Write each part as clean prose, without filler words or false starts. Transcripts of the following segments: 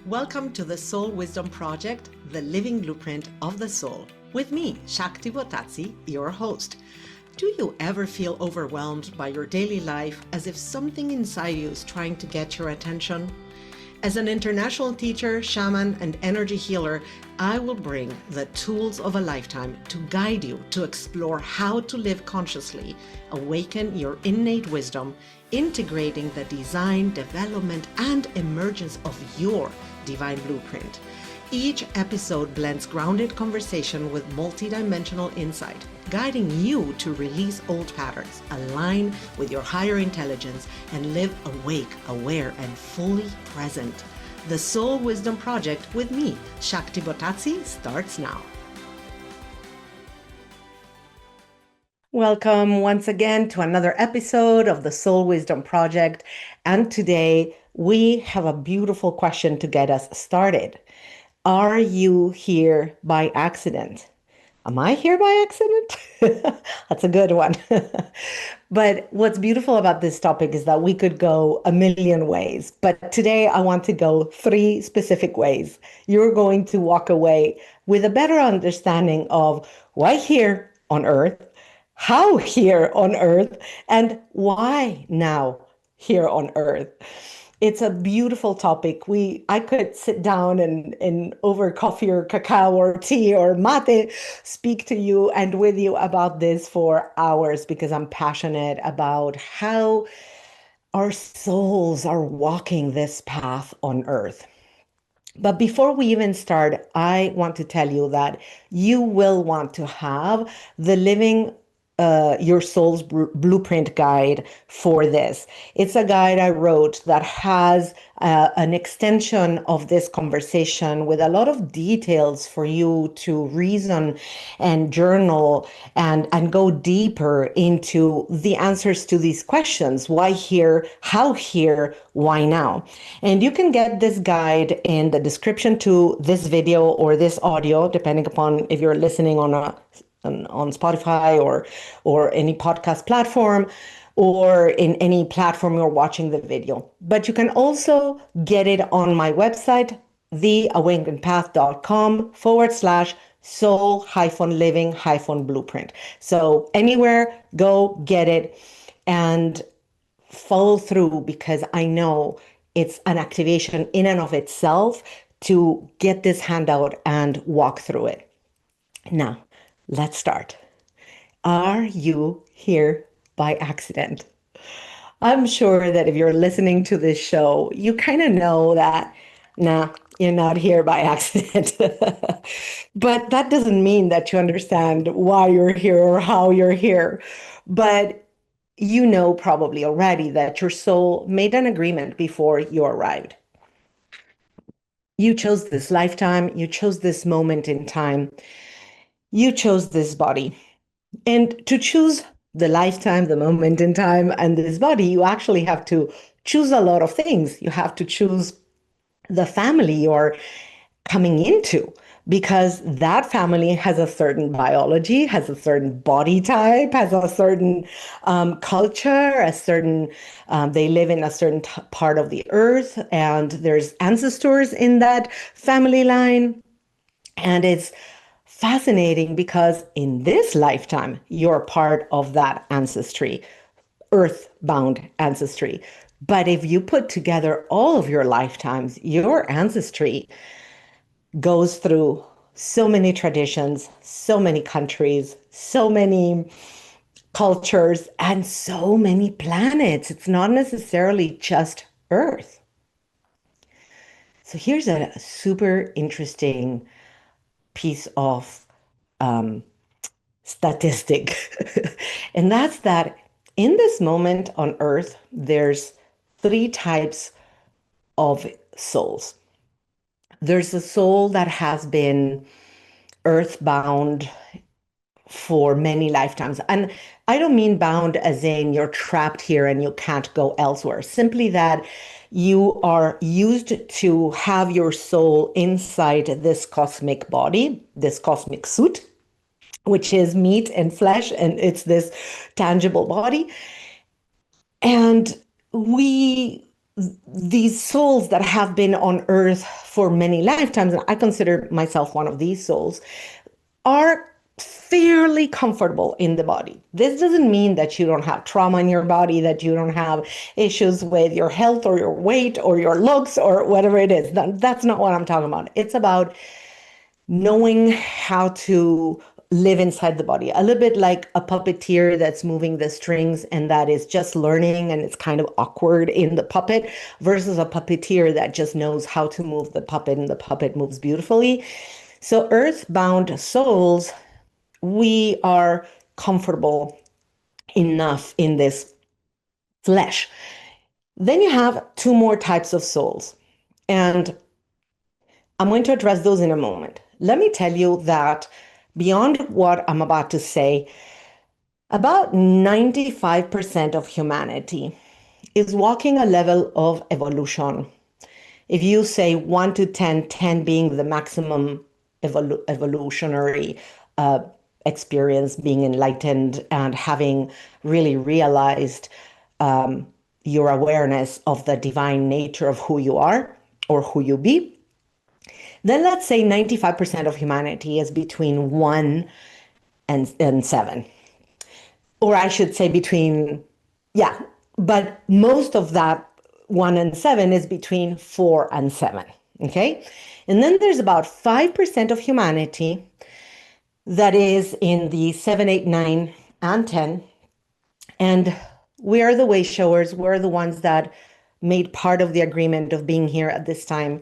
Welcome to the Soul Wisdom Project, the living blueprint of the soul. With me, Shakti Bottazzi, your host. Do you ever feel overwhelmed by your daily life as if something inside you is trying to get your attention? As an international teacher, shaman, and energy healer, I will bring the tools of a lifetime to guide you to explore how to live consciously, awaken your innate wisdom, integrating the design, development, and emergence of your divine blueprint. Each episode blends grounded conversation with multidimensional insight, guiding you to release old patterns, align with your higher intelligence, and live awake, aware, and fully present. The Soul Wisdom Project with me, Shakti Bottazzi, starts now. Welcome once again to another episode of the Soul Wisdom Project. And today we have a beautiful question to get us started. Are you here by accident? Am I here by accident? That's a good one. But what's beautiful about this topic is that we could go a million ways. But today I want to go 3 specific ways. You're going to walk away with a better understanding of why here on Earth, how here on Earth, and why now here on Earth. It's a beautiful topic. I could sit down and over coffee or cacao or tea or mate, speak to you and with you about this for hours because I'm passionate about how our souls are walking this path on Earth. But before we even start, I want to tell you that you will want to have the living your soul's blueprint guide for this. It's a guide I wrote that has an extension of this conversation with a lot of details for you to reason and journal and go deeper into the answers to these questions. Why here? How here? Why now? And you can get this guide in the description to this video or this audio, depending upon if you're listening on Spotify or any podcast platform or in any platform you're watching the video. But you can also get it on my website, theawakenpath.com/soul-living-blueprint. So anywhere, go get it and follow through because I know it's an activation in and of itself to get this handout and walk through it. Now, let's start. Are you here by accident? I'm sure that if you're listening to this show, you kind of know that, nah, you're not here by accident. But that doesn't mean that you understand why you're here or how you're here. But you know probably already that your soul made an agreement before you arrived. You chose this lifetime, you chose this moment in time. You chose this body. And to choose the lifetime, the moment in time, and this body, you actually have to choose a lot of things. You have to choose the family you're coming into because that family has a certain biology, has a certain body type, has a certain culture, they live in a certain part of the earth, and there's ancestors in that family line. And it's fascinating because in this lifetime, you're part of that ancestry, earthbound ancestry. But if you put together all of your lifetimes, your ancestry goes through so many traditions, so many countries, so many cultures, and so many planets. It's not necessarily just Earth. So here's a super interesting piece of statistic. And that's that in this moment on Earth, there's 3 types of souls. There's a soul that has been earthbound for many lifetimes. And I don't mean bound as in you're trapped here and you can't go elsewhere. Simply that you are used to have your soul inside this cosmic body, this cosmic suit, which is meat and flesh, and it's this tangible body. And we these souls that have been on earth for many lifetimes, and I consider myself one of these souls, are fairly comfortable in the body. This doesn't mean that you don't have trauma in your body, that you don't have issues with your health or your weight or your looks or whatever it is. That's not what I'm talking about. It's about knowing how to live inside the body, a little bit like a puppeteer that's moving the strings and that is just learning and it's kind of awkward in the puppet versus a puppeteer that just knows how to move the puppet and the puppet moves beautifully. So earthbound souls, we are comfortable enough in this flesh. Then you have two more types of souls, and I'm going to address those in a moment. Let me tell you that beyond what I'm about to say, about 95% of humanity is walking a level of evolution. If you say 1 to 10, 10 being the maximum evolutionary uh, experience, being enlightened and having really realized your awareness of the divine nature of who you are or who you be, then let's say 95% of humanity is between 1 and 7. Or I should say between, yeah, but most of that 1 and 7 is between 4 and 7. Okay. And then there's about 5% of humanity that is in the 7, 8, 9, and 10. And we are the way showers. We're the ones that made part of the agreement of being here at this time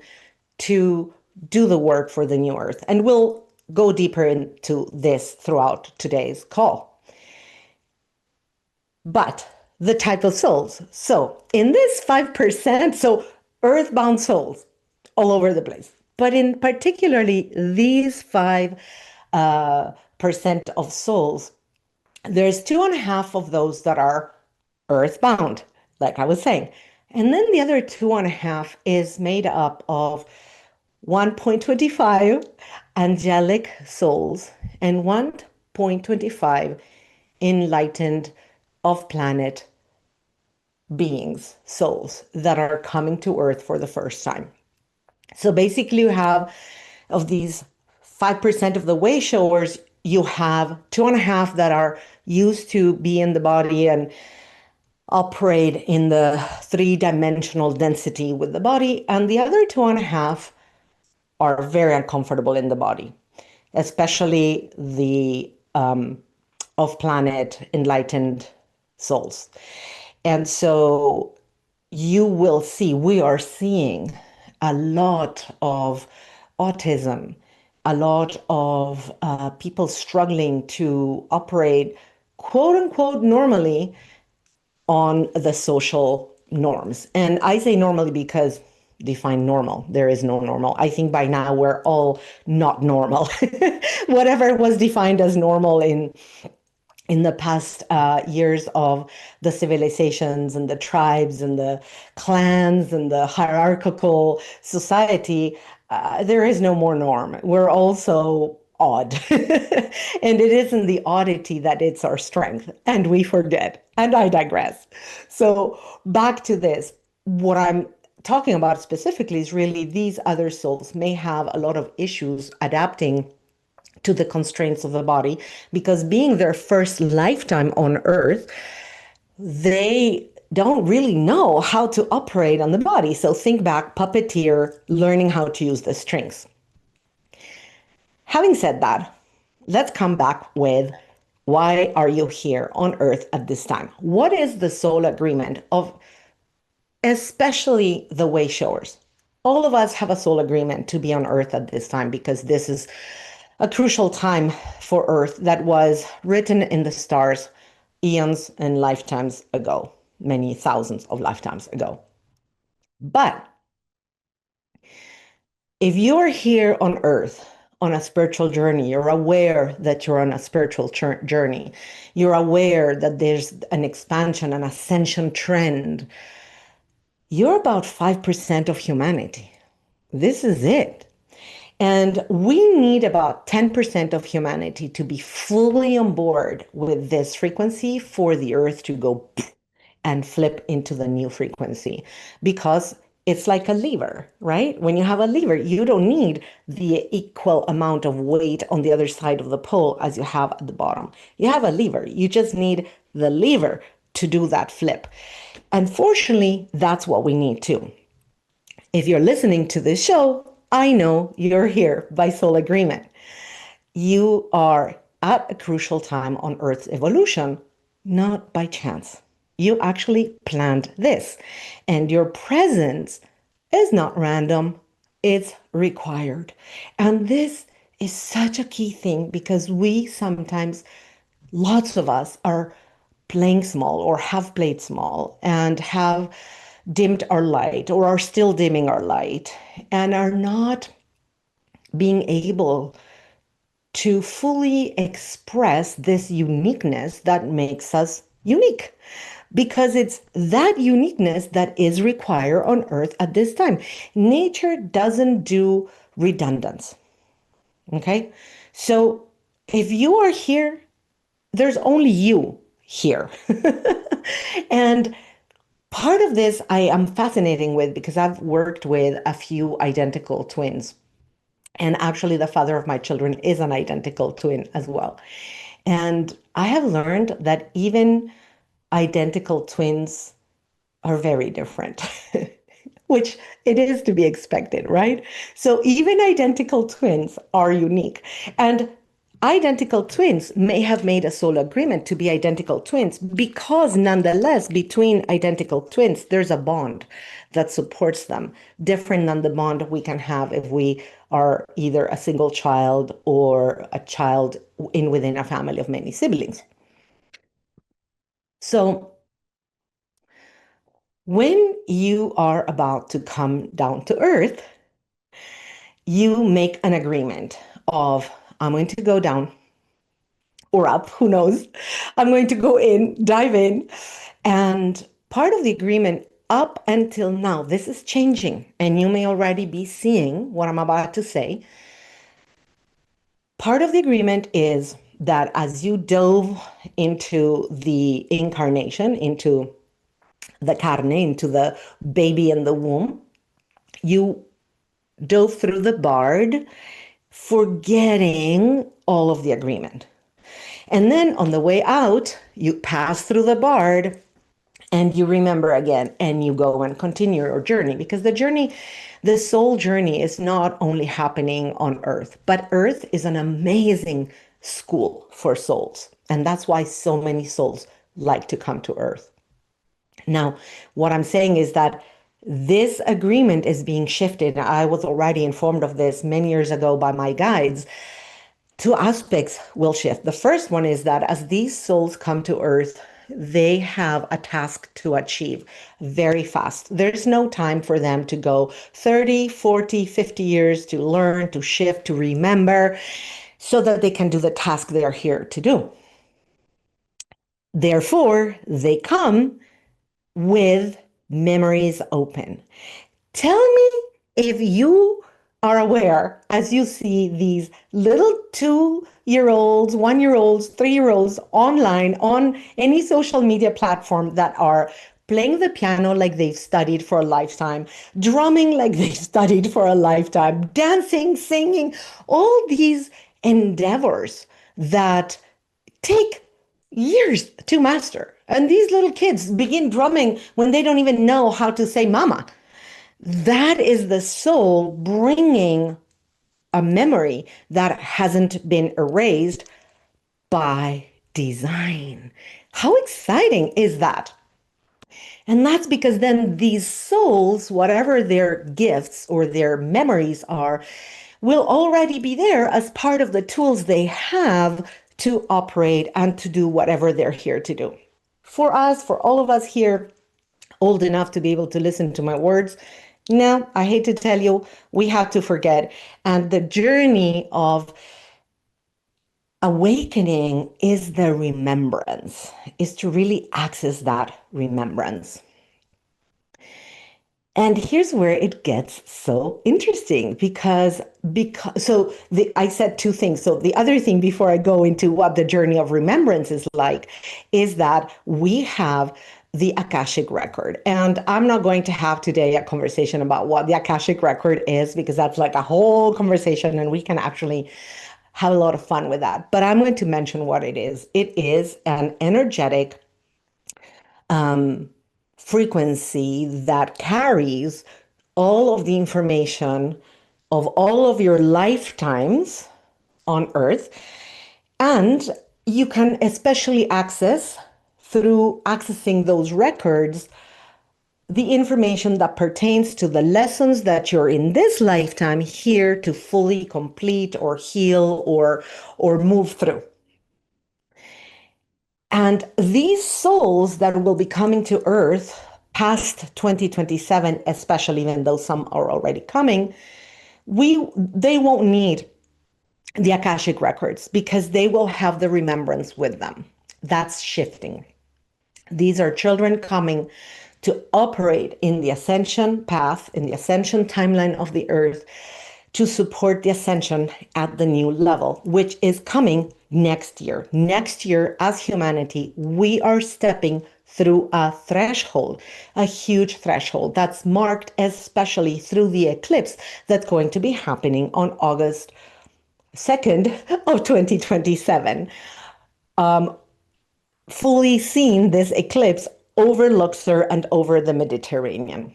to do the work for the new earth. And we'll go deeper into this throughout today's call. But the type of souls. So in this 5%, so earthbound souls all over the place. But in particularly these 5% of souls, there's 2.5 of those that are earthbound, like I was saying. And then the other 2.5 is made up of 1.25 angelic souls and 1.25 enlightened off-planet beings, souls that are coming to Earth for the first time. So basically, you have of these 5% of the way showers, you have 2.5 that are used to be in the body and operate in the three-dimensional density with the body, and the other 2.5 are very uncomfortable in the body, especially the off-planet enlightened souls. And so you will see, we are seeing a lot of autism, a lot of people struggling to operate quote unquote normally on the social norms. And I say normally because define normal. There is no normal. I think by now we're all not normal. Whatever was defined as normal in the past years of the civilizations and the tribes and the clans and the hierarchical society, there is no more norm. We're also odd. And it isn't the oddity that it's our strength. And we forget. And I digress. So back to this. What I'm talking about specifically is really these other souls may have a lot of issues adapting to the constraints of the body because being their first lifetime on earth, they don't really know how to operate on the body. So think back, puppeteer, learning how to use the strings. Having said that, let's come back with why are you here on earth at this time? What is the soul agreement of especially the way showers? All of us have a soul agreement to be on earth at this time because this is a crucial time for Earth that was written in the stars eons and lifetimes ago, many thousands of lifetimes ago. But if you're here on Earth on a spiritual journey, you're aware that you're on a spiritual journey, you're aware that there's an expansion, an ascension trend, you're about 5% of humanity. This is it. And we need about 10% of humanity to be fully on board with this frequency for the earth to go and flip into the new frequency, because it's like a lever, right? When you have a lever, you don't need the equal amount of weight on the other side of the pole as you have at the bottom. You have a lever, you just need the lever to do that flip. Unfortunately, that's what we need too. If you're listening to this show, I know you're here by soul agreement. You are at a crucial time on Earth's evolution, not by chance. You actually planned this, and your presence is not random, it's required. And this is such a key thing because we sometimes, lots of us, are playing small or have played small and have dimmed our light or are still dimming our light and are not being able to fully express this uniqueness that makes us unique. Because it's that uniqueness that is required on Earth at this time. Nature doesn't do redundance. Okay? So if you are here, there's only you here. And part of this I am fascinating with because I've worked with a few identical twins. And actually, the father of my children is an identical twin as well. And I have learned that even identical twins are very different, which it is to be expected, right? So even identical twins are unique. And identical twins may have made a soul agreement to be identical twins because nonetheless, between identical twins, there's a bond that supports them, different than the bond we can have if we are either a single child or a child in within a family of many siblings. So when you are about to come down to earth, you make an agreement of, I'm going to go down or up, who knows? I'm going to go in, dive in. And part of the agreement up until now, this is changing, and you may already be seeing what I'm about to say. Part of the agreement is that as you dove into the incarnation, into the carne, into the baby in the womb, you dove through the bard, forgetting all of the agreement. And then on the way out, you pass through the bard and you remember again and you go and continue your journey, because the journey, the soul journey, is not only happening on earth, but earth is an amazing school for souls. And that's why so many souls like to come to earth. Now, what I'm saying is that this agreement is being shifted. I was already informed of this many years ago by my guides. Two aspects will shift. The first one is that as these souls come to earth, they have a task to achieve very fast. There's no time for them to go 30, 40, 50 years to learn, to shift, to remember, so that they can do the task they are here to do. Therefore, they come with memories open. Tell me if you are aware, as you see these little 2-year-olds, 1-year-olds, 3-year-olds online on any social media platform that are playing the piano like they've studied for a lifetime, drumming like they've studied for a lifetime, dancing, singing, all these endeavors that take years to master. And these little kids begin drumming when they don't even know how to say mama. That is the soul bringing a memory that hasn't been erased by design. How exciting is that? And that's because then these souls, whatever their gifts or their memories are, will already be there as part of the tools they have to operate and to do whatever they're here to do. For us, for all of us here, old enough to be able to listen to my words, no, I hate to tell you, we have to forget. And the journey of awakening is the remembrance, is to really access that remembrance. And here's where it gets so interesting because I said two things. So the other thing before I go into what the journey of remembrance is like is that we have the Akashic record. And I'm not going to have today a conversation about what the Akashic record is, because that's like a whole conversation and we can actually have a lot of fun with that. But I'm going to mention what it is. It is an energetic frequency that carries all of the information of all of your lifetimes on Earth. And you can especially access, through accessing those records, the information that pertains to the lessons that you're in this lifetime here to fully complete or heal or move through. And these souls that will be coming to Earth past 2027, especially, even though some are already coming, they won't need the Akashic records because they will have the remembrance with them. That's shifting. These are children coming to operate in the ascension path, in the ascension timeline of the earth, to support the ascension at the new level, which is coming next year. Next year, as humanity, we are stepping through a threshold, a huge threshold that's marked especially through the eclipse that's going to be happening on August 2nd of 2027. Fully seen, this eclipse over Luxor and over the Mediterranean.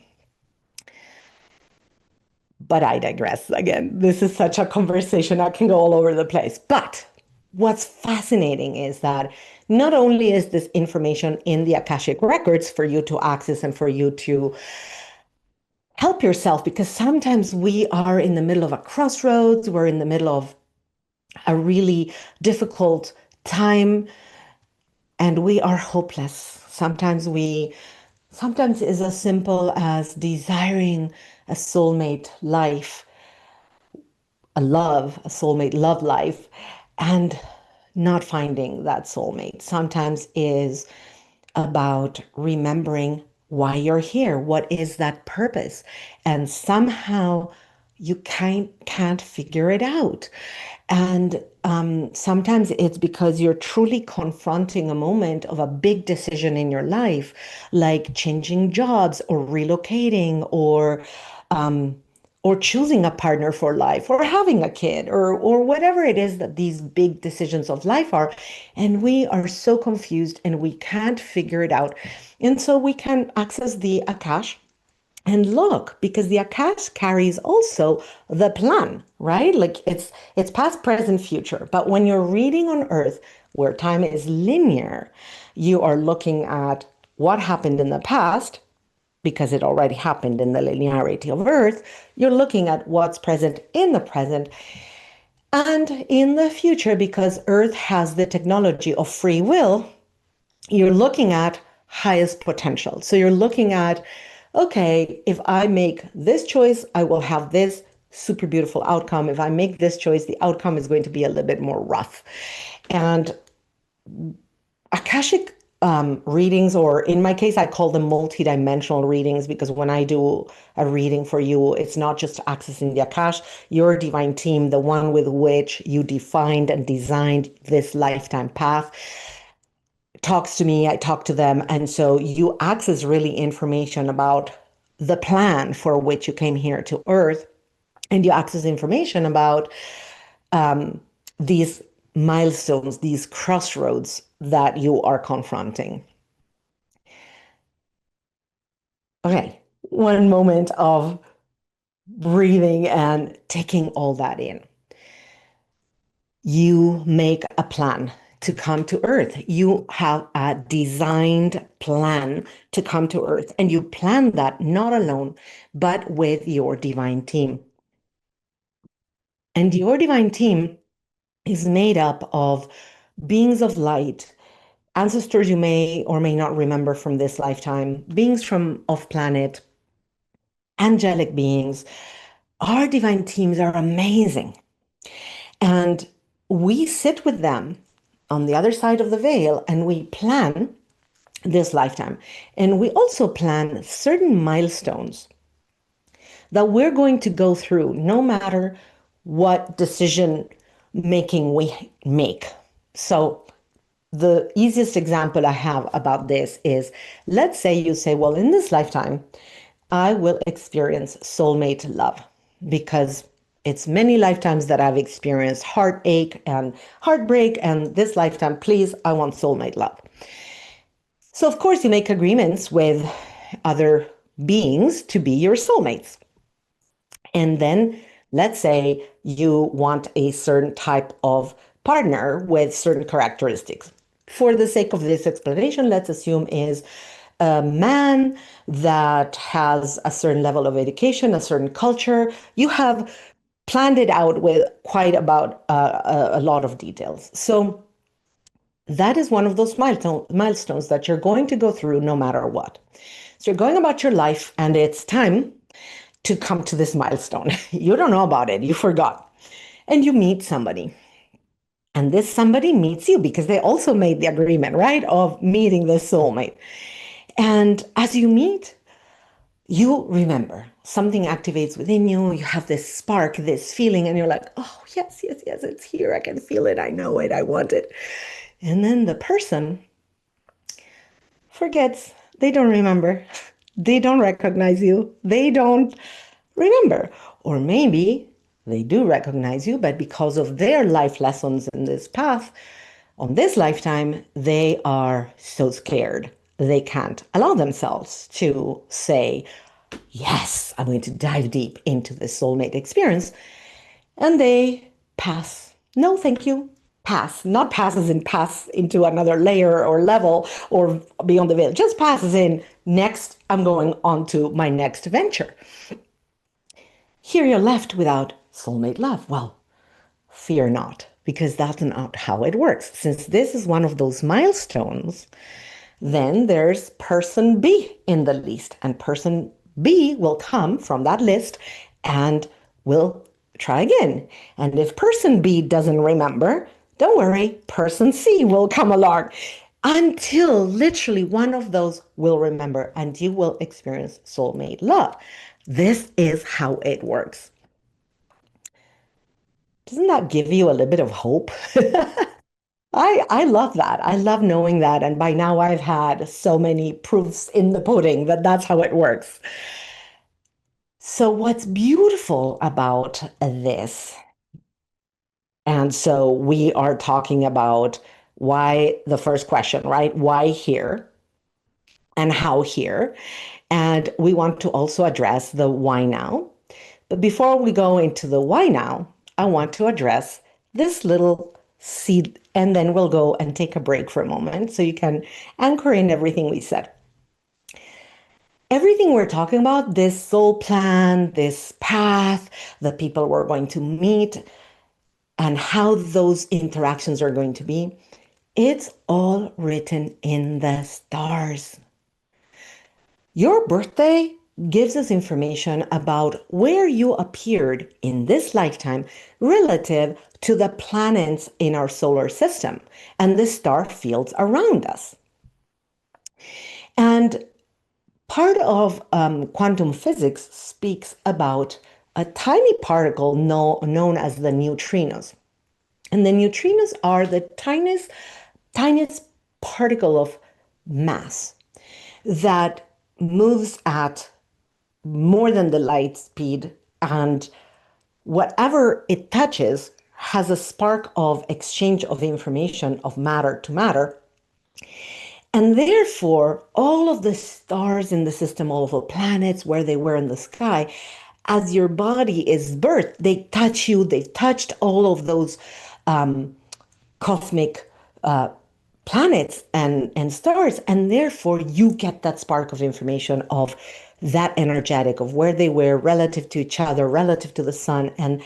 But I digress again. This is such a conversation that can go all over the place. But what's fascinating is that not only is this information in the Akashic records for you to access and for you to help yourself, because sometimes we are in the middle of a crossroads, we're in the middle of a really difficult time, and we are hopeless. Sometimes it's as simple as desiring a soulmate life, a soulmate love life, and not finding that soulmate. Sometimes is about remembering why you're here. What is that purpose? And somehow you can't figure it out. And sometimes it's because you're truly confronting a moment of a big decision in your life, like changing jobs or relocating or choosing a partner for life or having a kid or whatever it is that these big decisions of life are. And we are so confused and we can't figure it out. And so we can access the Akash and look, because the Akash carries also the plan, right? Like it's past, present, future. But when you're reading on Earth, where time is linear, you are looking at what happened in the past, because it already happened in the linearity of Earth. You're looking at what's present in the present and in the future, because Earth has the technology of free will. You're looking at highest potential. So you're looking at, okay, if I make this choice, I will have this super beautiful outcome. If I make this choice, the outcome is going to be a little bit more rough. And Akashic readings, or in my case, I call them multidimensional readings, because when I do a reading for you, it's not just accessing the Akash, your divine team, the one with which you defined and designed this lifetime path, talks to me, I talk to them. And so you access really information about the plan for which you came here to Earth, and you access information about these milestones, these crossroads that you are confronting. Okay, one moment of breathing and taking all that in. You make a plan to come to Earth. You have a designed plan to come to Earth, and you plan that not alone, but with your divine team. And your divine team is made up of beings of light, ancestors you may or may not remember from this lifetime, beings from off planet, angelic beings. Our divine teams are amazing. And we sit with them on the other side of the veil and we plan this lifetime. And we also plan certain milestones that we're going to go through no matter what decision making we make. So the easiest example I have about this is, let's say you say, well, in this lifetime, I will experience soulmate love because it's many lifetimes that I've experienced heartache and heartbreak, and this lifetime, please, I want soulmate love. So, of course, you make agreements with other beings to be your soulmates. And then let's say you want a certain type of partner with certain characteristics. For the sake of this explanation, let's assume is a man that has a certain level of education, a certain culture. You have planned it out with quite about a lot of details. So that is one of those milestones that you're going to go through no matter what. So you're going about your life, and it's time to come to this milestone. You don't know about it, you forgot. And you meet somebody. And this somebody meets you because they also made the agreement, right, of meeting the soulmate. And as you meet, you remember something activates within you. You have this spark, this feeling, and you're like, oh, yes, yes, yes, it's here. I can feel it. I know it. I want it. And then the person forgets. They don't remember. They don't recognize you. They don't remember. Or maybe they do recognize you, but because of their life lessons in this path, on this lifetime, they are so scared. They can't allow themselves to say, yes, I'm going to dive deep into this soulmate experience. And they pass. No, thank you. Pass. Not passes in pass into another layer or level or beyond the veil. Just passes in next. I'm going on to my next venture. Here you're left without soulmate love. Well, fear not, because that's not how it works. Since this is one of those milestones, then there's person B in the list, and person B will come from that list and will try again. And if person B doesn't remember, don't worry, person C will come along until literally one of those will remember and you will experience soulmate love. This is how it works. Doesn't that give you a little bit of hope? I love that. I love knowing that. And by now I've had so many proofs in the pudding that that's how it works. So, what's beautiful about this? And so we are talking about why the first question, right? Why here and how here? And we want to also address the why now. But before we go into the why now, I want to address this little seed, and then we'll go and take a break for a moment so you can anchor in everything we said. Everything we're talking about, this soul plan, this path, the people we're going to meet, and how those interactions are going to be, it's all written in the stars. Your birthday gives us information about where you appeared in this lifetime relative to the planets in our solar system and the star fields around us. And part of quantum physics speaks about a tiny particle known as the neutrinos. And the neutrinos are the tiniest particle of mass that moves at more than the light speed, and whatever it touches has a spark of exchange of information of matter to matter. And therefore, all of the stars in the system, all of the planets, where they were in the sky, as your body is birthed, they touch you, they've touched all of those cosmic planets and stars, and therefore you get that spark of information of that energetic of where they were relative to each other, relative to the sun. And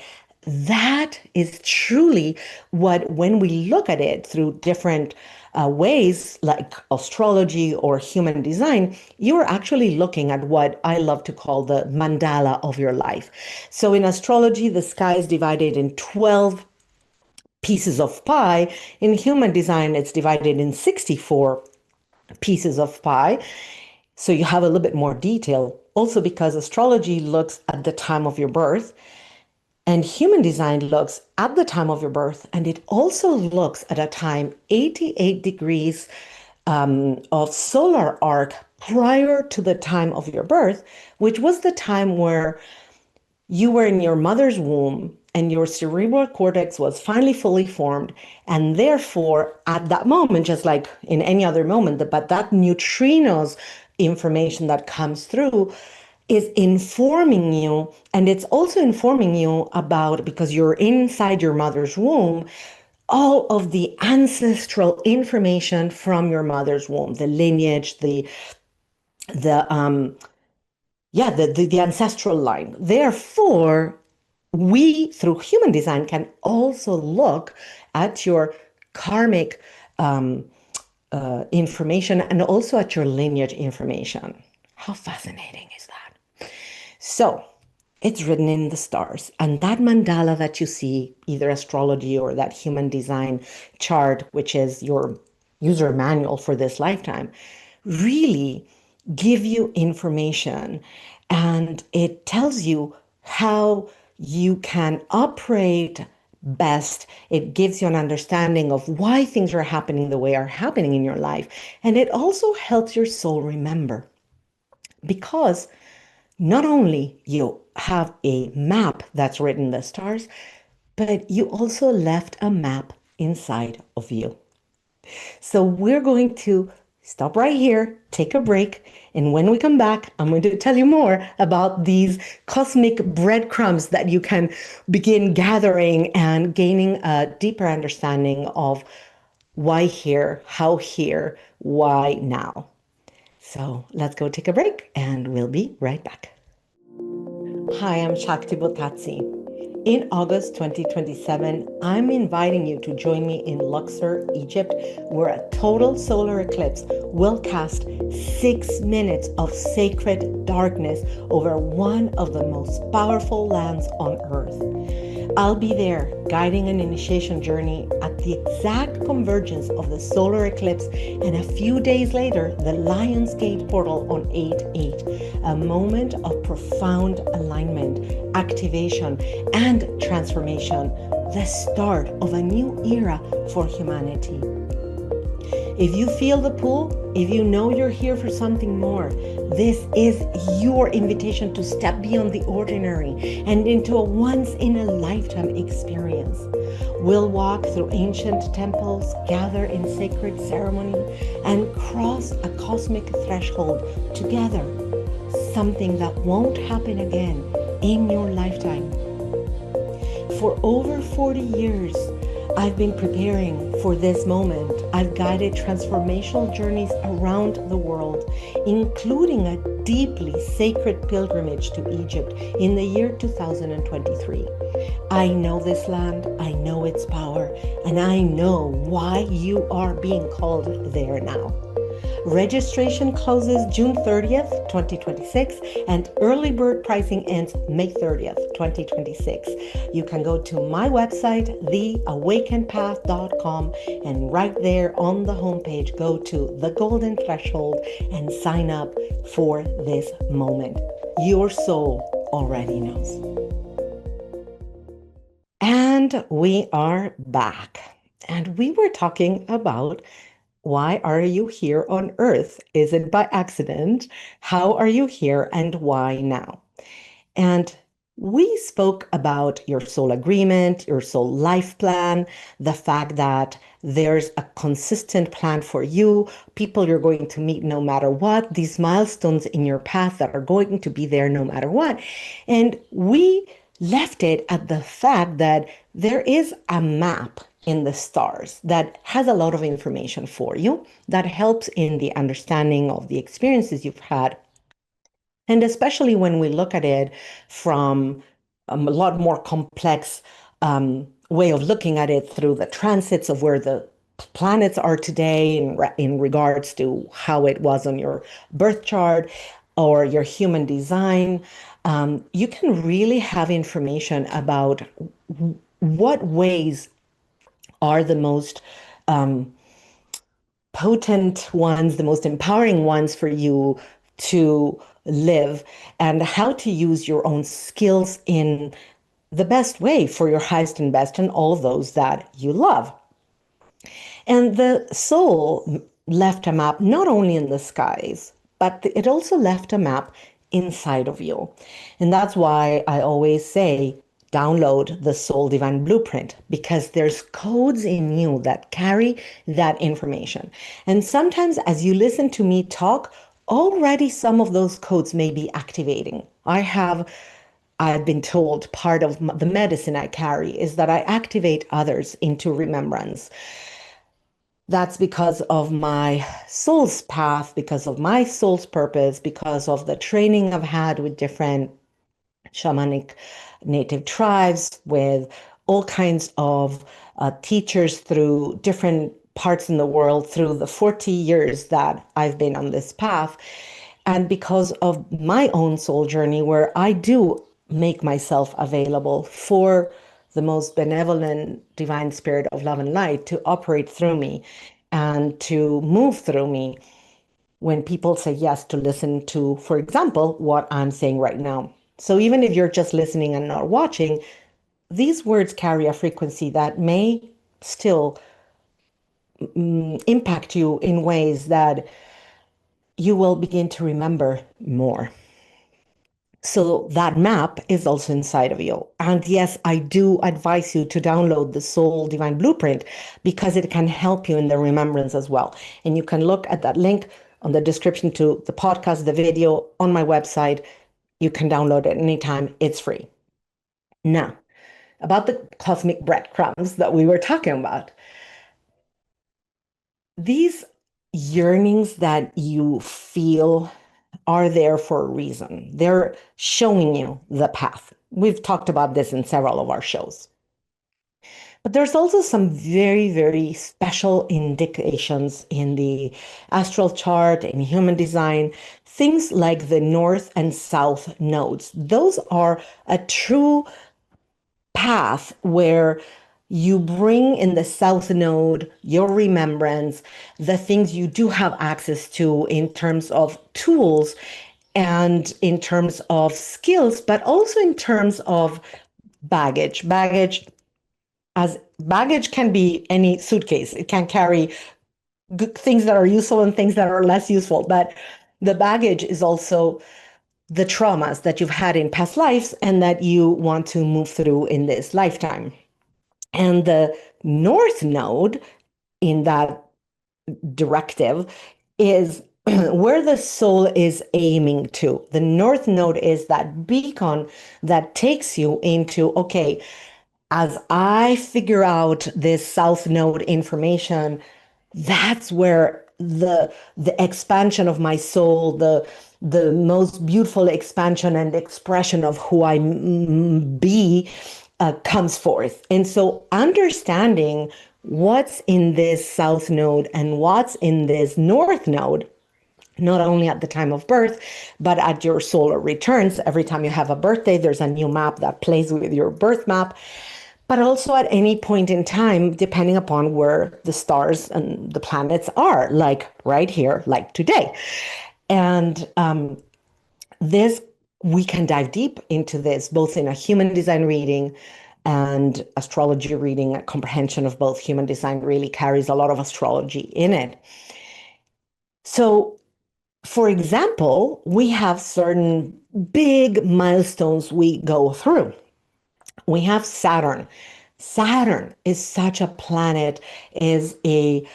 that is truly what, when we look at it through different ways like astrology or human design, you're actually looking at what I love to call the mandala of your life. So in astrology, the sky is divided in 12 pieces of pie. In human design, it's divided in 64 pieces of pie. So you have a little bit more detail. Also, because astrology looks at the time of your birth, And human design looks at the time of your birth, and it also looks at a time 88 degrees of solar arc prior to the time of your birth, which was the time where you were in your mother's womb and your cerebral cortex was finally fully formed. And therefore, at that moment, just like in any other moment, but that neutrinos information that comes through is informing you. And it's also informing you about, because you're inside your mother's womb, all of the ancestral information from your mother's womb, the lineage, the the ancestral line. Therefore, we through human design can also look at your karmic information and also at your lineage information. How fascinating is that? So it's written in the stars. And that mandala that you see, either astrology or that human design chart, which is your user manual for this lifetime, really give you information, and it tells you how you can operate best. It gives you an understanding of why things are happening the way are happening in your life. And it also helps your soul remember, because not only you have a map that's written in the stars, but you also left a map inside of you. So we're going to stop right here, take a break, and when we come back, I'm going to tell you more about these cosmic breadcrumbs that you can begin gathering and gaining a deeper understanding of why here, how here, why now. So let's go take a break, and we'll be right back. Hi, I'm Shakti Bottazzi. In August 2027, I'm inviting you to join me in Luxor, Egypt, where a total solar eclipse will cast 6 minutes of sacred darkness over one of the most powerful lands on Earth. I'll be there guiding an initiation journey at the exact convergence of the solar eclipse and a few days later, the Lion's Gate portal on 8/8, a moment of profound alignment, activation, and transformation, the start of a new era for humanity. If you feel the pull, if you know you're here for something more, this is your invitation to step beyond the ordinary and into a once-in-a-lifetime experience. We'll walk through ancient temples, gather in sacred ceremony, and cross a cosmic threshold together, something that won't happen again in your lifetime. For over 40 years, I've been preparing for this moment. I've guided transformational journeys around the world, including a deeply sacred pilgrimage to Egypt in the year 2023. I know this land, I know its power, and I know why you are being called there now. Registration closes June 30th, 2026, and early bird pricing ends May 30th, 2026. You can go to my website, theawakenpath.com, and right there on the homepage, go to the golden threshold and sign up for this moment. Your soul already knows. And we are back. And we were talking about, why are you here on Earth? Is it by accident? How are you here, and why now? And we spoke about your soul agreement, your soul life plan, the fact that there's a consistent plan for you, people you're going to meet no matter what, these milestones in your path that are going to be there no matter what. And we left it at the fact that there is a map in the stars that has a lot of information for you, that helps in the understanding of the experiences you've had. And especially when we look at it from a lot more complex way of looking at it through the transits of where the planets are today in regards to how it was on your birth chart or your human design, you can really have information about what ways are the most potent ones, the most empowering ones for you to live, and how to use your own skills in the best way for your highest and best and all those that you love. And the soul left a map not only in the skies, but it also left a map inside of you. And that's why I always say, download the Soul Divine Blueprint, because there's codes in you that carry that information. And sometimes as you listen to me talk, already some of those codes may be activating. I've been told part of the medicine I carry is that I activate others into remembrance. That's because of my soul's path, because of my soul's purpose, because of the training I've had with different shamanic native tribes, with all kinds of teachers through different parts in the world through the 40 years that I've been on this path. And because of my own soul journey, where I do make myself available for the most benevolent divine spirit of love and light to operate through me and to move through me when people say yes to listen to, for example, what I'm saying right now. So even if you're just listening and not watching, these words carry a frequency that may still impact you in ways that you will begin to remember more. So that map is also inside of you. And yes, I do advise you to download the Soul Divine Blueprint because it can help you in the remembrance as well. And you can look at that link on the description to the podcast, the video on my website. You can download it anytime. It's free. Now, about the cosmic breadcrumbs that we were talking about. These yearnings that you feel are there for a reason. They're showing you the path. We've talked about this in several of our shows. But there's also some very, very special indications in the astral chart, in human design, things like the north and south nodes. Those are a true path where you bring in the south node your remembrance, the things you do have access to in terms of tools and in terms of skills, but also in terms of baggage. Baggage can be any suitcase. It can carry good things that are useful and things that are less useful, but the baggage is also the traumas that you've had in past lives and that you want to move through in this lifetime. And the north node in that directive is where the soul is aiming to. The north node is that beacon that takes you into, okay, as I figure out this south node information, that's where the expansion of my soul, the most beautiful expansion and expression of who I be comes forth. And so understanding what's in this south node and what's in this north node, not only at the time of birth, but at your solar returns. Every time you have a birthday, there's a new map that plays with your birth map, but also at any point in time, depending upon where the stars and the planets are, like right here, like today. And this, we can dive deep into this, both in a human design reading and astrology reading. A comprehension of both human design really carries a lot of astrology in it. So, for example, we have certain big milestones we go through. We have Saturn. Saturn is such a planet, is the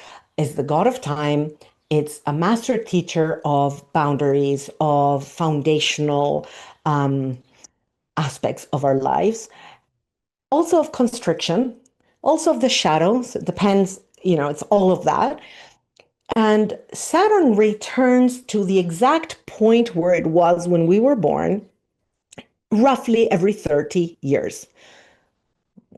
god of time. It's a master teacher of boundaries, of foundational aspects of our lives, also of constriction, also of the shadows. It depends, it's all of that. And Saturn returns to the exact point where it was when we were born, roughly every 30 years.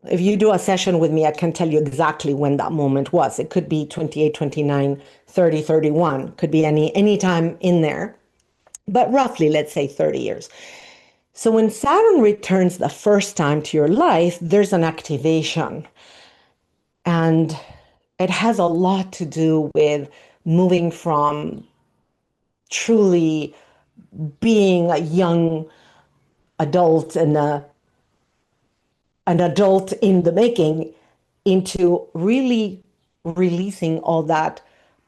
If you do a session with me, I can tell you exactly when that moment was. It could be 28, 29, 30, 31. Could be any time in there. But roughly, let's say 30 years. So when Saturn returns the first time to your life, there's an activation. And it has a lot to do with moving from truly being a young adult and an adult in the making into really releasing all that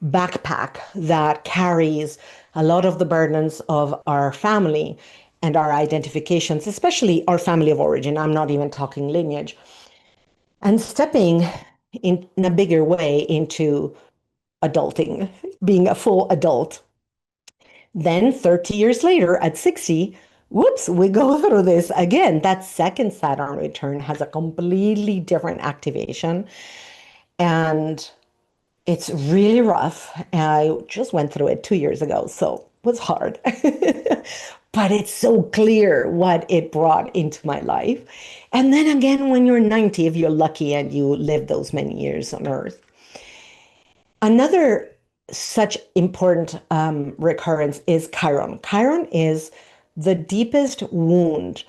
backpack that carries a lot of the burdens of our family and our identifications, especially our family of origin. I'm not even talking lineage. And stepping in a bigger way into adulting, being a full adult. Then 30 years later, at 60, whoops, we go through this again. That second Saturn return has a completely different activation. And it's really rough. I just went through it 2 years ago, so it was hard. But it's so clear what it brought into my life. And then again, when you're 90, if you're lucky and you live those many years on Earth. Another such important recurrence is Chiron. Chiron is the deepest wound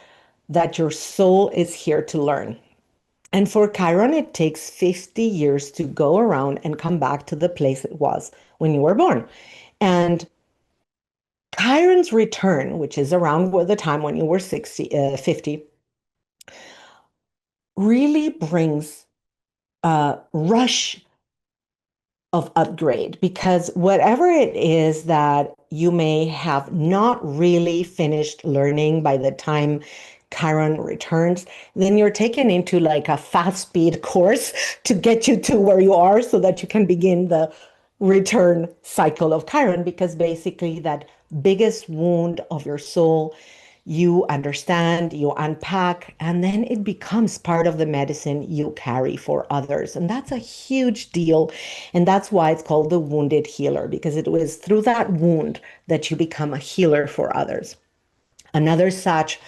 that your soul is here to learn. And for Chiron, it takes 50 years to go around and come back to the place it was when you were born. And Chiron's return, which is around the time when you were 50, really brings a rush of upgrade, because whatever it is that you may have not really finished learning by the time Chiron returns, then you're taken into like a fast speed course to get you to where you are so that you can begin the return cycle of Chiron, because basically that biggest wound of your soul, you understand, you unpack, and then it becomes part of the medicine you carry for others. And that's a huge deal. And that's why it's called the wounded healer, because it was through that wound that you become a healer for others. Another such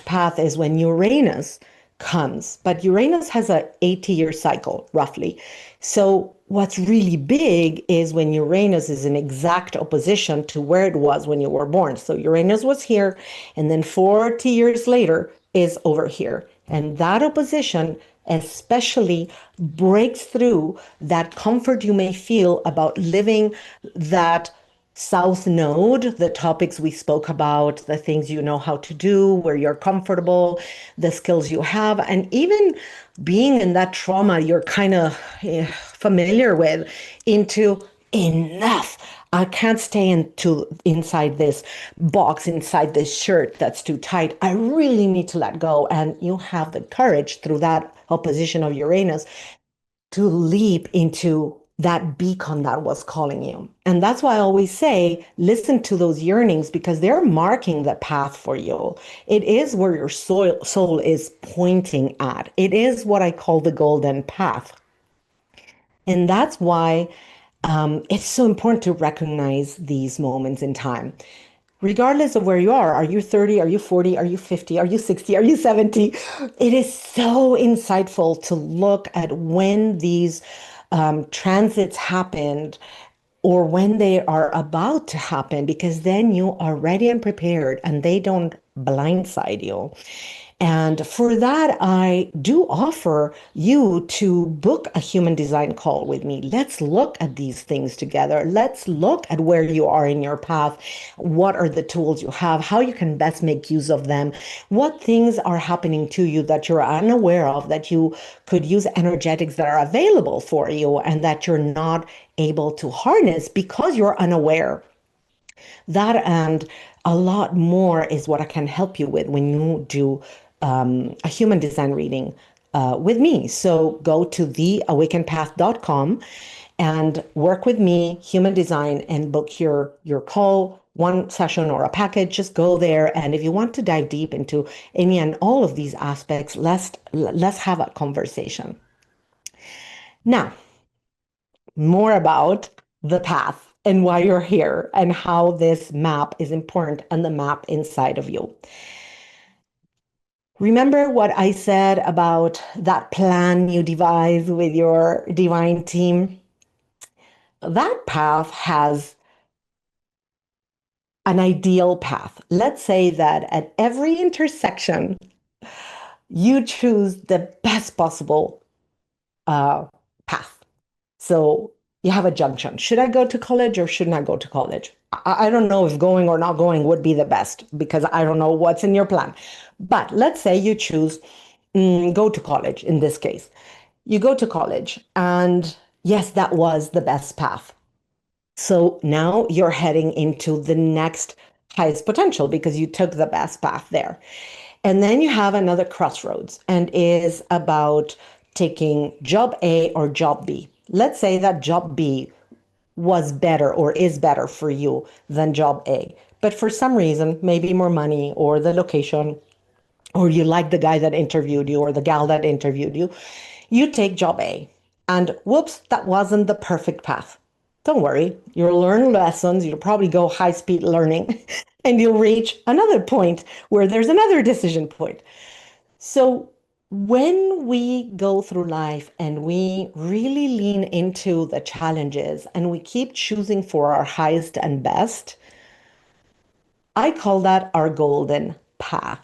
path is when Uranus comes, but Uranus has a 80-year cycle roughly. So what's really big is when Uranus is in exact opposition to where it was when you were born. So Uranus was here, and then 40 years later is over here. And that opposition especially breaks through that comfort you may feel about living that South Node, the topics we spoke about, the things you know how to do, where you're comfortable, the skills you have, and even being in that trauma you're kind of familiar with, into enough. I can't stay inside this box, inside this shirt that's too tight. I really need to let go. And you have the courage through that opposition of Uranus to leap into that beacon that was calling you. And that's why I always say, listen to those yearnings, because they're marking the path for you. It is where your soul is pointing at. It is what I call the golden path. And that's why it's so important to recognize these moments in time. Regardless of where you are you 30, are you 40, are you 50, are you 60, are you 70? It is so insightful to look at when these transits happened or when they are about to happen, because then you are ready and prepared and they don't blindside you. And for that, I do offer you to book a human design call with me. Let's look at these things together. Let's look at where you are in your path. What are the tools you have? How you can best make use of them? What things are happening to you that you're unaware of, that you could use energetics that are available for you and that you're not able to harness because you're unaware? That and a lot more is what I can help you with when you do a human design reading with me. So go to theawakenpath.com and work with me, human design, and book your call, one session or a package. Just go there. And if you want to dive deep into any and all of these aspects, let's have a conversation. Now, more about the path and why you're here and how this map is important and the map inside of you. Remember what I said about that plan you devise with your divine team? That path has an ideal path. Let's say that at every intersection, you choose the best possible path. So you have a junction. Should I go to college or shouldn't I go to college? I don't know if going or not going would be the best, because I don't know what's in your plan. But let's say you choose go to college in this case. You go to college, and yes, that was the best path. So now you're heading into the next highest potential because you took the best path there. And then you have another crossroads and is about taking job A or job B. Let's say that job B was better or is better for you than job A. But for some reason, maybe more money or the location, or you like the guy that interviewed you or the gal that interviewed you, you take job A. And whoops, that wasn't the perfect path. Don't worry, you'll learn lessons, you'll probably go high speed learning, and you'll reach another point where there's another decision point. So when we go through life and we really lean into the challenges and we keep choosing for our highest and best, I call that our golden path.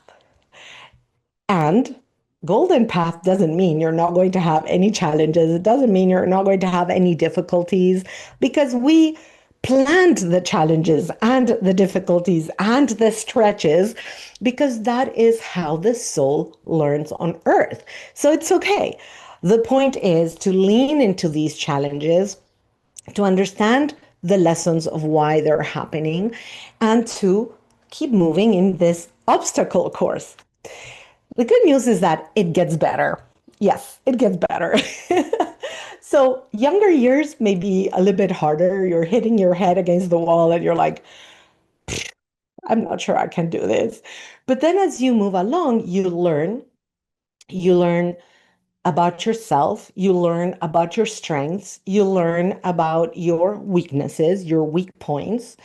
And golden path doesn't mean you're not going to have any challenges. It doesn't mean you're not going to have any difficulties because we planned the challenges and the difficulties and the stretches because that is how the soul learns on earth. So it's okay. The point is to lean into these challenges, to understand the lessons of why they're happening, and to keep moving in this obstacle course. The good news is that it gets better. Yes, it gets better. So, younger years may be a little bit harder. You're hitting your head against the wall and you're like, I'm not sure I can do this. But then as you move along, you learn about yourself, you learn about your strengths, you learn about your weaknesses, your weak points.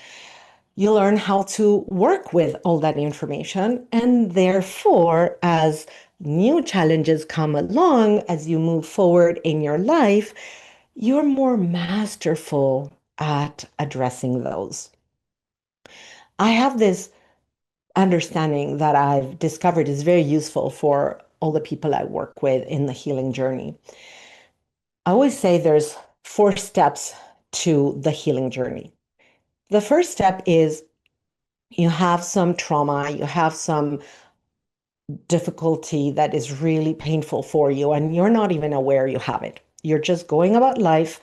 You learn how to work with all that information. And therefore, as new challenges come along, as you move forward in your life, you're more masterful at addressing those. I have this understanding that I've discovered is very useful for all the people I work with in the healing journey. I always say there's 4 steps to the healing journey. The first step is you have some trauma, you have some difficulty that is really painful for you, and you're not even aware you have it. You're just going about life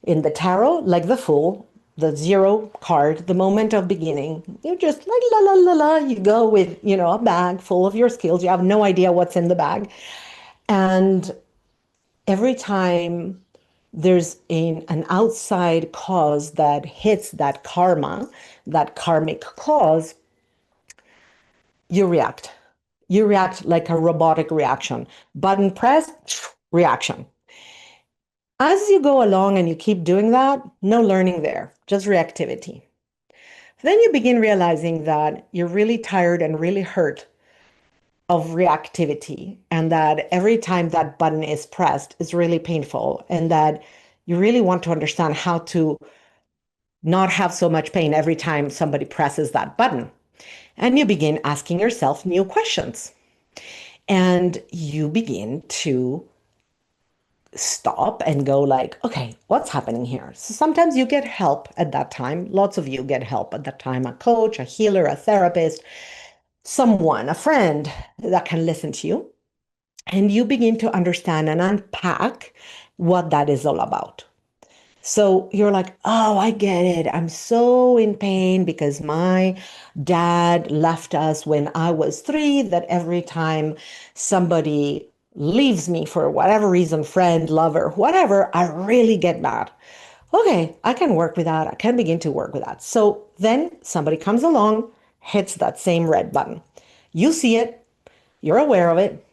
in the tarot, like the Fool, the zero card, the moment of beginning. You're just like la la la la. You go with, a bag full of your skills. You have no idea what's in the bag. And every time there's an outside cause that hits that karma, that karmic cause, you react. You react like a robotic reaction. Button press, reaction. As you go along and you keep doing that, no learning there, just reactivity. Then you begin realizing that you're really tired and really hurt of reactivity, and that every time that button is pressed is really painful, and that you really want to understand how to not have so much pain every time somebody presses that button. And you begin asking yourself new questions. And you begin to stop and go like, okay, what's happening here? So sometimes you get help at that time. Lots of you get help at that time, a coach, a healer, a therapist, someone, a friend that can listen to you. And you begin to understand and unpack what that is all about. So you're like, oh, I get it. I'm so in pain because my dad left us when I was 3, that every time somebody leaves me for whatever reason, friend, lover, whatever, I really get mad. Okay, I can work with that. I can begin to work with that. So then somebody comes along, hits that same red button. You see it, you're aware of it,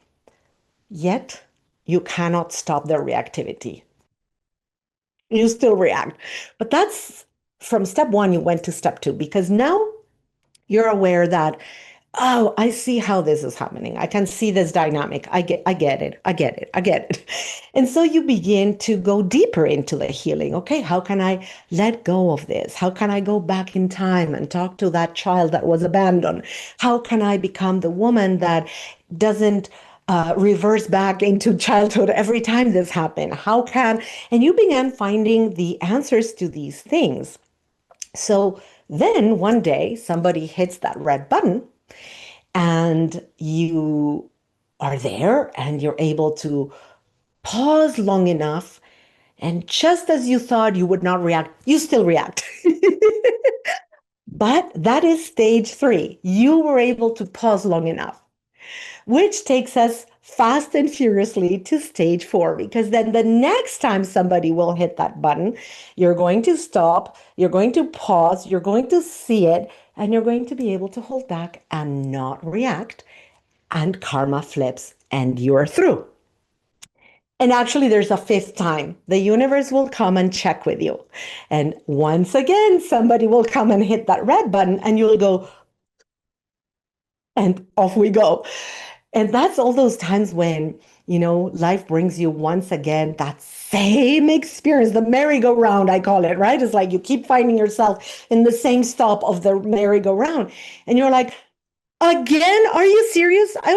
yet you cannot stop their reactivity. You still react. But that's from step 1, you went to step 2 because now you're aware that, oh, I see how this is happening. I can see this dynamic. I get it. I get it. I get it. And so you begin to go deeper into the healing. Okay, how can I let go of this? How can I go back in time and talk to that child that was abandoned? How can I become the woman that doesn't reverse back into childhood every time this happened? And you began finding the answers to these things. So then one day somebody hits that red button and you are there and you're able to pause long enough. And just as you thought you would not react, you still react. But that is stage three. You were able to pause long enough, which takes us fast and furiously to stage four, because then the next time somebody will hit that button, you're going to stop, you're going to pause, you're going to see it, and you're going to be able to hold back and not react. And karma flips and you're through. And actually, there's a fifth time. The universe will come and check with you. And once again, somebody will come and hit that red button, and you'll go, and off we go. And that's all those times when, life brings you once again that same experience, the merry-go-round, I call it, right? It's like you keep finding yourself in the same stop of the merry-go-round. And you're like, again, are you serious? I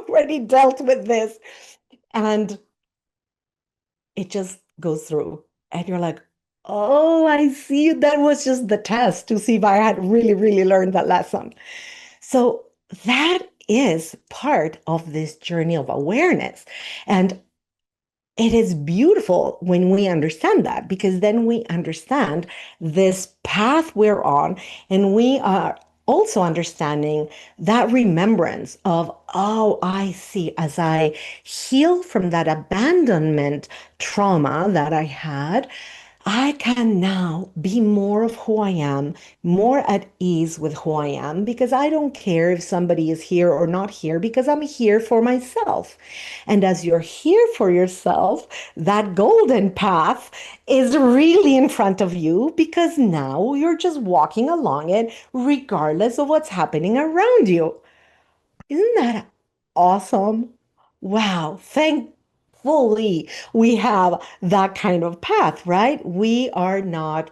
already dealt with this. And it just goes through. And you're like, oh, I see. That was just the test to see if I had really, really learned that lesson. So that is part of this journey of awareness. And it is beautiful when we understand that, because then we understand this path we're on, and we are also understanding that remembrance of, oh, I see, as I heal from that abandonment trauma that I had, I can now be more of who I am, more at ease with who I am, because I don't care if somebody is here or not here, because I'm here for myself. And as you're here for yourself, that golden path is really in front of you, because now you're just walking along it regardless of what's happening around you. Isn't that awesome? Wow. Thankfully, we have that kind of path, right? We are not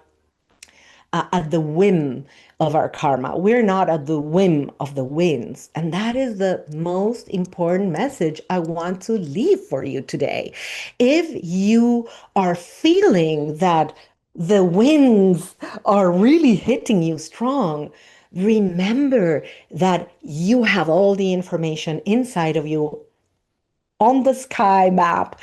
at the whim of our karma. We're not at the whim of the winds. And that is the most important message I want to leave for you today. If you are feeling that the winds are really hitting you strong, remember that you have all the information inside of you on the sky map.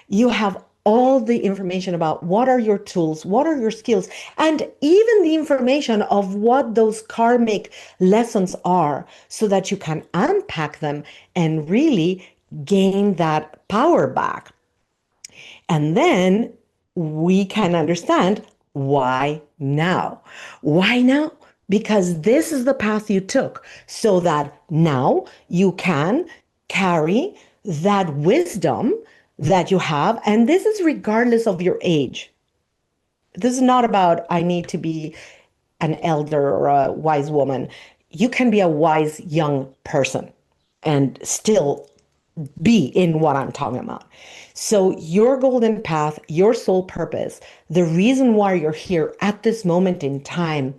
You have all the information about what are your tools, what are your skills, and even the information of what those karmic lessons are, so that you can unpack them and really gain that power back. And then we can understand why now. Why now? Because this is the path you took, so that now you can carry that wisdom that you have. And this is regardless of your age. This is not about, I need to be an elder or a wise woman. You can be a wise young person and still be in what I'm talking about. So, your golden path, your soul purpose, the reason why you're here at this moment in time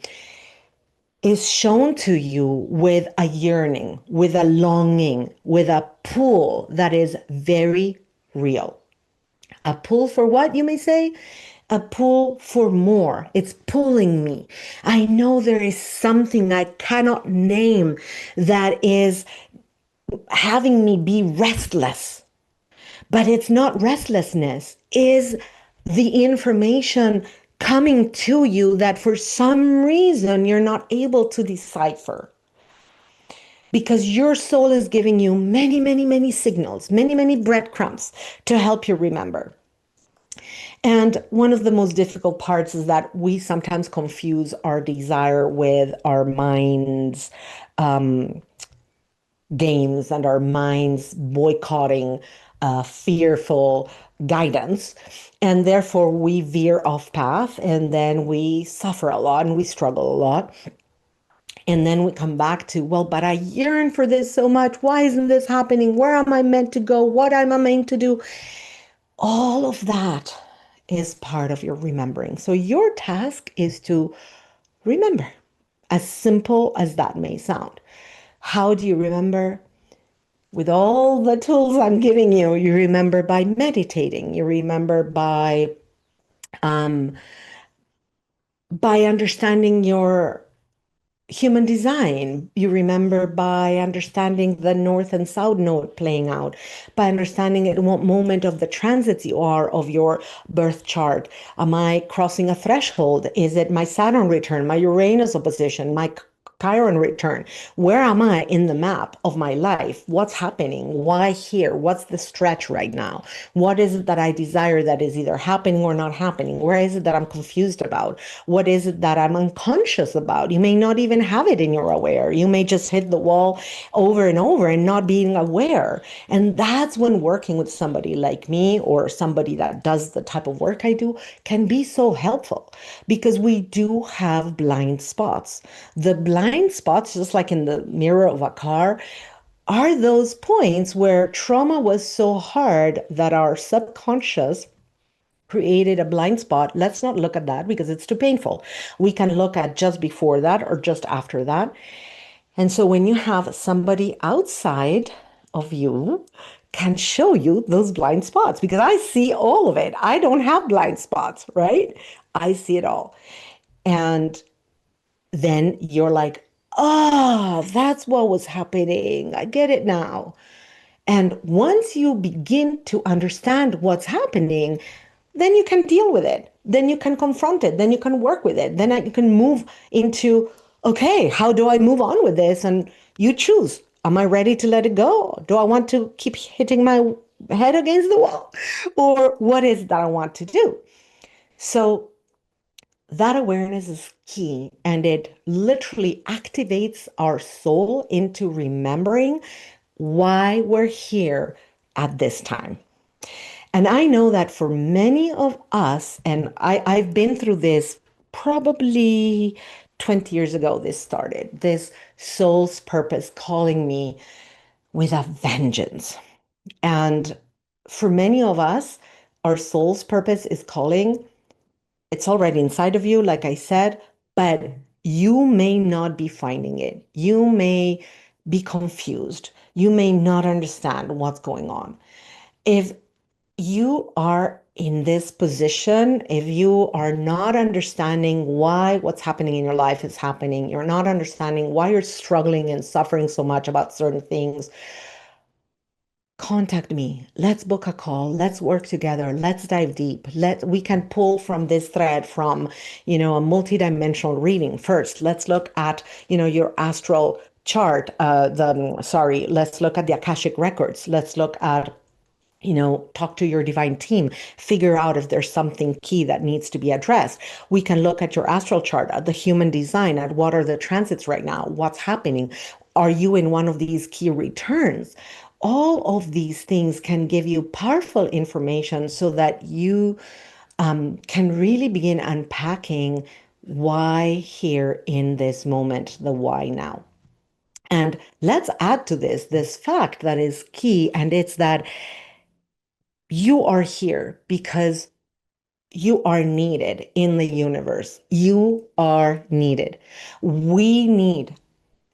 is shown to you with a yearning, with a longing, with a pull that is very real. A pull for what, you may say? A pull for more. It's pulling me. I know there is something I cannot name that is having me be restless. But it's not restlessness, is the information coming to you that for some reason you're not able to decipher. Because your soul is giving you many, many, many signals, many, many breadcrumbs to help you remember. And one of the most difficult parts is that we sometimes confuse our desire with our mind's games and our minds boycotting fearful guidance. And therefore, we veer off path, and then we suffer a lot and we struggle a lot. And then we come back to, well, but I yearn for this so much. Why isn't this happening? Where am I meant to go? What am I meant to do? All of that is part of your remembering. So your task is to remember, as simple as that may sound. How do you remember? With all the tools I'm giving you, you remember by meditating. You remember by understanding your human design. You remember by understanding the north and south node playing out, by understanding at what moment of the transits you are of your birth chart. Am I crossing a threshold? Is it my Saturn return, my Uranus opposition, my Chiron return? Where am I in the map of my life? What's happening? Why here? What's the stretch right now? What is it that I desire that is either happening or not happening? Where is it that I'm confused about? What is it that I'm unconscious about? You may not even have it in your aware. You may just hit the wall over and over and not being aware. And that's when working with somebody like me or somebody that does the type of work I do can be so helpful, because we do have blind spots. The blind spots, just like in the mirror of a car, are those points where trauma was so hard that our subconscious created a blind spot. Let's not look at that because it's too painful. We can look at just before that or just after that. And so when you have somebody outside of you can show you those blind spots, because I see all of it. I don't have blind spots, right? I see it all. And then you're like, oh, that's what was happening. I get it now. And once you begin to understand what's happening, then you can deal with it. Then you can confront it. Then you can work with it. Then you can move into, okay, how do I move on with this? And you choose. Am I ready to let it go? Do I want to keep hitting my head against the wall? Or what is it that I want to do? So that awareness is key, and it literally activates our soul into remembering why we're here at this time. And I know that for many of us, and I've been through this probably 20 years ago, this started, this soul's purpose calling me with a vengeance. And for many of us, our soul's purpose is calling. It's already inside of you, like I said, but you may not be finding it. You may be confused. You may not understand what's going on. If you are in this position, if you are not understanding why what's happening in your life is happening, you're not understanding why you're struggling and suffering so much about certain things, contact me. Let's book a call. Let's work together. Let's dive deep. We can pull from this thread from, a multidimensional reading. First, let's look at, your astral chart. Let's look at the Akashic records. Let's look at, talk to your divine team, figure out if there's something key that needs to be addressed. We can look at your astral chart, at the human design, at what are the transits right now, what's happening. Are you in one of these key returns? All of these things can give you powerful information so that you can really begin unpacking why here in this moment, the why now. And let's add to this fact that is key, and it's that you are here because you are needed in the universe. You are needed. We need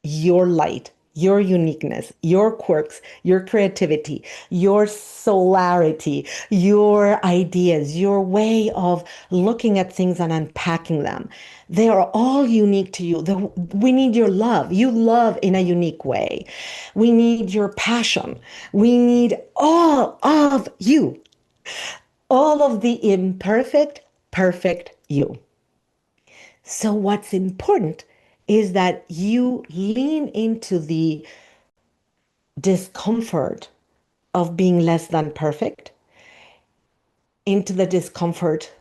your light, your uniqueness, your quirks, your creativity, your solarity, your ideas, your way of looking at things and unpacking them. They are all unique to you. We need your love. You love in a unique way. We need your passion. We need all of you, all of the imperfect, perfect you. So what's important is that you lean into the discomfort of being less than perfect, into the discomfort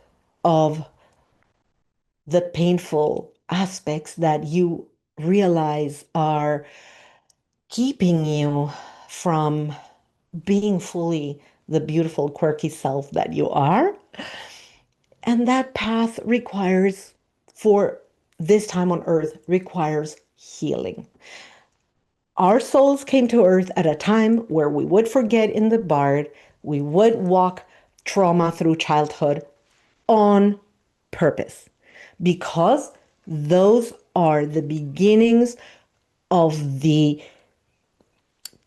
of the painful aspects that you realize are keeping you from being fully the beautiful, quirky self that you are. And that path requires, for this time on earth, requires healing. Our souls came to earth at a time where we would forget in the bard, we would walk trauma through childhood on purpose, because those are the beginnings of the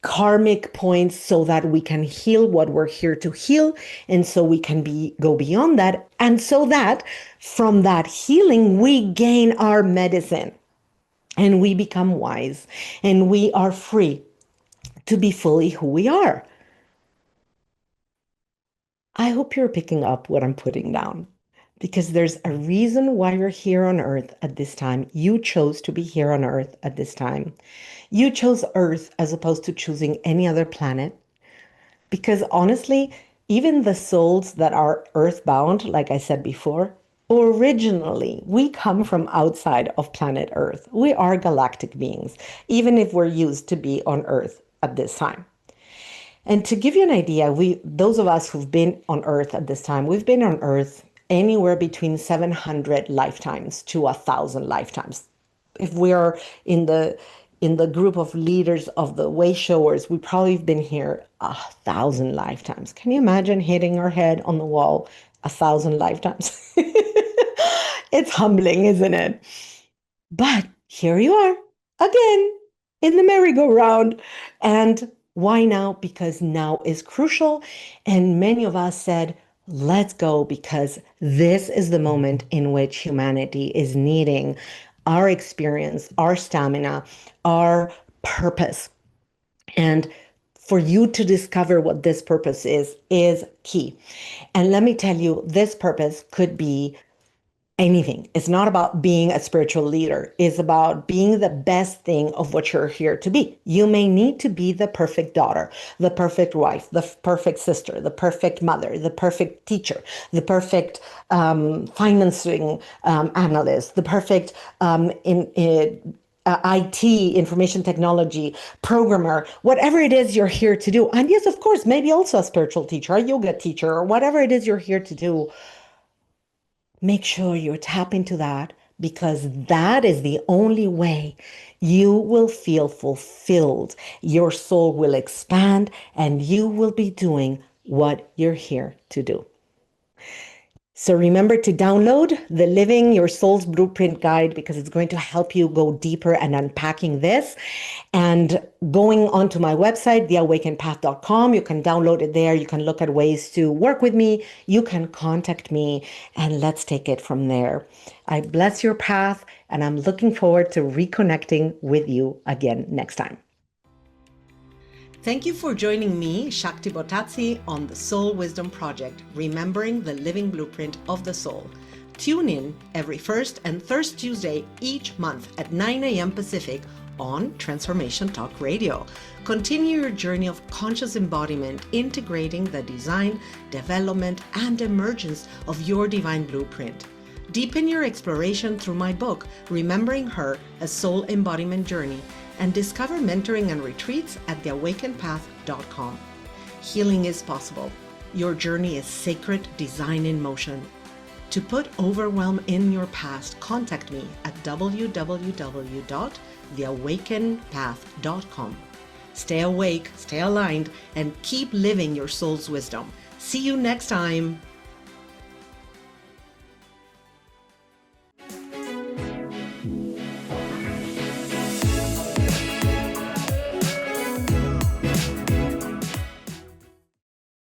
karmic points so that we can heal what we're here to heal, and so we can go beyond that, and so that from that healing we gain our medicine. and we become wise, and we are free to be fully who we are. I hope you're picking up what I'm putting down, because there's a reason why you're here on Earth at this time. You chose to be here on Earth at this time. You chose Earth as opposed to choosing any other planet. Because honestly, even the souls that are earthbound, like I said before, originally we come from outside of planet Earth. We are galactic beings, even if we're used to be on Earth at this time. And to give you an idea, those of us who've been on Earth at this time, we've been on Earth anywhere between 700 lifetimes to 1,000 lifetimes. If we are in the group of leaders of the way showers, we probably have been here 1,000 lifetimes. Can you imagine hitting our head on the wall 1,000 lifetimes? It's humbling, isn't it? But here you are again in the merry-go-round. And why now? Because now is crucial. And many of us said, let's go, because this is the moment in which humanity is needing our experience, our stamina, our purpose. And for you to discover what this purpose is key. And let me tell you, this purpose could be anything. It's not about being a spiritual leader. It's about being the best thing of what you're here to be. You may need to be the perfect daughter, the perfect wife, the perfect sister, the perfect mother, the perfect teacher, the perfect financing analyst, the perfect IT, information technology, programmer, whatever it is you're here to do. And yes, of course, maybe also a spiritual teacher, a yoga teacher, or whatever it is you're here to do. Make sure you tap into that, because that is the only way you will feel fulfilled. Your soul will expand and you will be doing what you're here to do. So remember to download the Living Your Soul's Blueprint Guide, because it's going to help you go deeper and unpacking this. And going onto my website, theawakenpath.com, you can download it there. You can look at ways to work with me. You can contact me, and let's take it from there. I bless your path, and I'm looking forward to reconnecting with you again next time. Thank you for joining me, Shakti Bottazzi, on the Soul Wisdom Project, remembering the living blueprint of the soul. Tune in every first and third Tuesday each month at 9 a.m. Pacific on Transformation Talk Radio. Continue your journey of conscious embodiment, integrating the design, development, and emergence of your divine blueprint. Deepen your exploration through my book, Remembering Her, a Soul Embodiment Journey, and discover mentoring and retreats at theawakenpath.com. Healing is possible. Your journey is sacred design in motion. To put overwhelm in your past, contact me at www.theawakenpath.com. Stay awake, stay aligned, and keep living your soul's wisdom. See you next time.